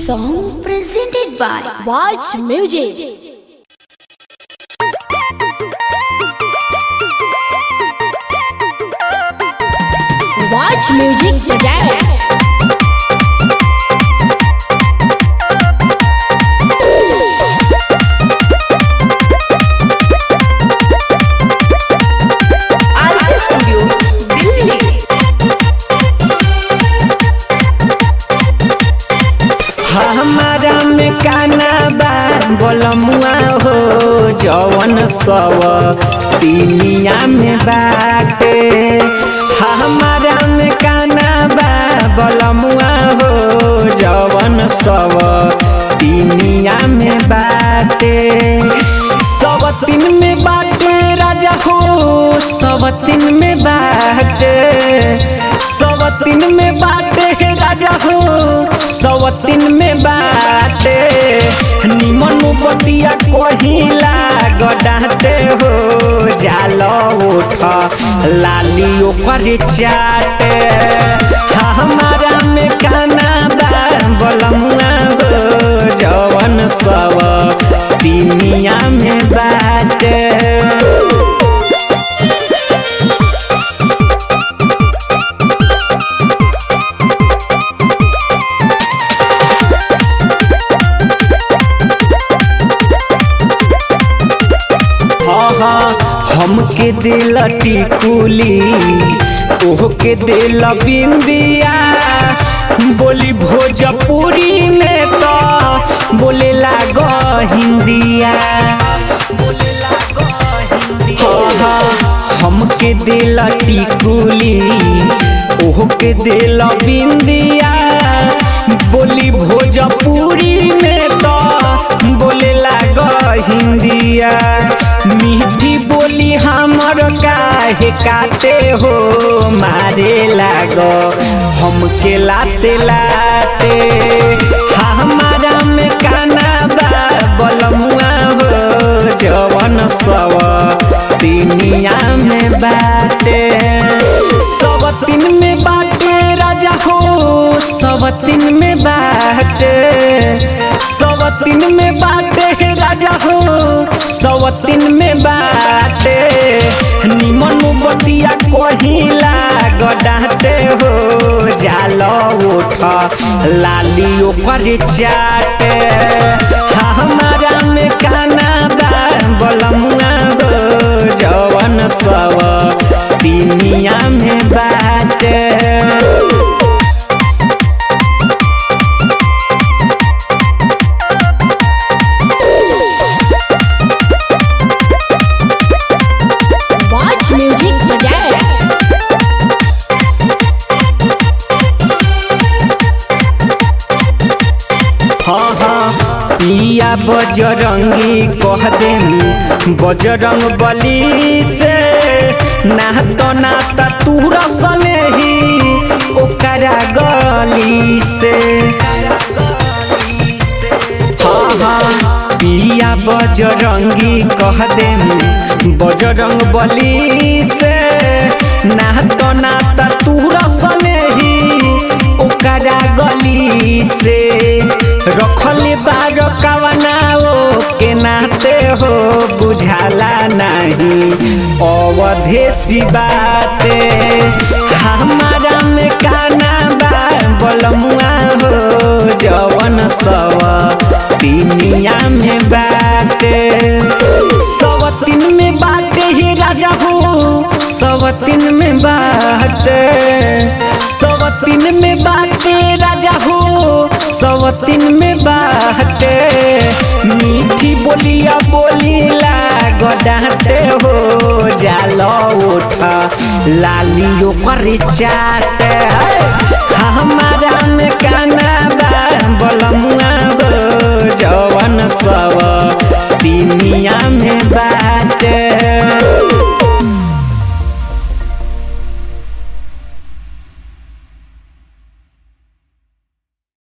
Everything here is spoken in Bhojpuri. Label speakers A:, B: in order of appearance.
A: song presented by Watch Music. Watch Music presents RK Studio, Delhi.
B: हमारा में काना बा बोलमुआ हो जवन सब तीनिया में बाटे। हमारा में काना बा बोलमुआ हो जवन सब तीनिया में बाटे। सब तीन में बाटे राजा हो सब तीन में बाटे। सब तीन में बाटे राजा हो सब तीन में बाटे। निमन बतिया कहिला गडाते हो जाल उठ लाली ओकर चाटे। हमारा में काना बा बोलमुआ हो जवन सब तीनिया में बाटे। हमके दिल टिकुली ओहके दिल बिंदिया। बोली भोजपुरी में तो बोले लाग हिंदिया। हमके दिल टिकुली ओहके दिल बिंदिया। बोली भोजपुरी में तो बोले लाग हिंदिया। मीठी बोली हमर काहे काटे हो मारे लागो हमके लाते लाते। हमारा में काना बा बोलमुआ हो जवन सब तीनिया में बाटे। सब तीन में बाटे राजा हो सब तीन में बाटे। सब तीन में बाटे राजा हो सब तीन में बाटे। निमन बतिया कहिला गडाते हो जाल उठ लाली ओकर चाटे। हमारा में काना बा बोलमुआ हो जवन सब तीनिया में बाटे।
A: Music presents
B: पिया बजरंगी कह देम बजरंग बली से। नाता नाता तू रसने ही ओकरा गली से। पिया बजरंगी कह देम बजरंग बली से। नाता नाता तू रसने ही ओकरा गली से। रखले बार कवनाओ के नाते हो बुझाला नहीं अवधेसी बाते। हमारा में काना बा बोलमुआ हो जवन सब तीनिया में बाटे। सब तीन में बाटे ही राजा हो सब तीन में बाटे। सब तीन में बाटे राजा हो सब तीन में बाटे। मीठी बोलिया बोलीला गडाते हो जाल उठ लाली ओकर चाटे। हमारा में काना बा बोलमुआ हो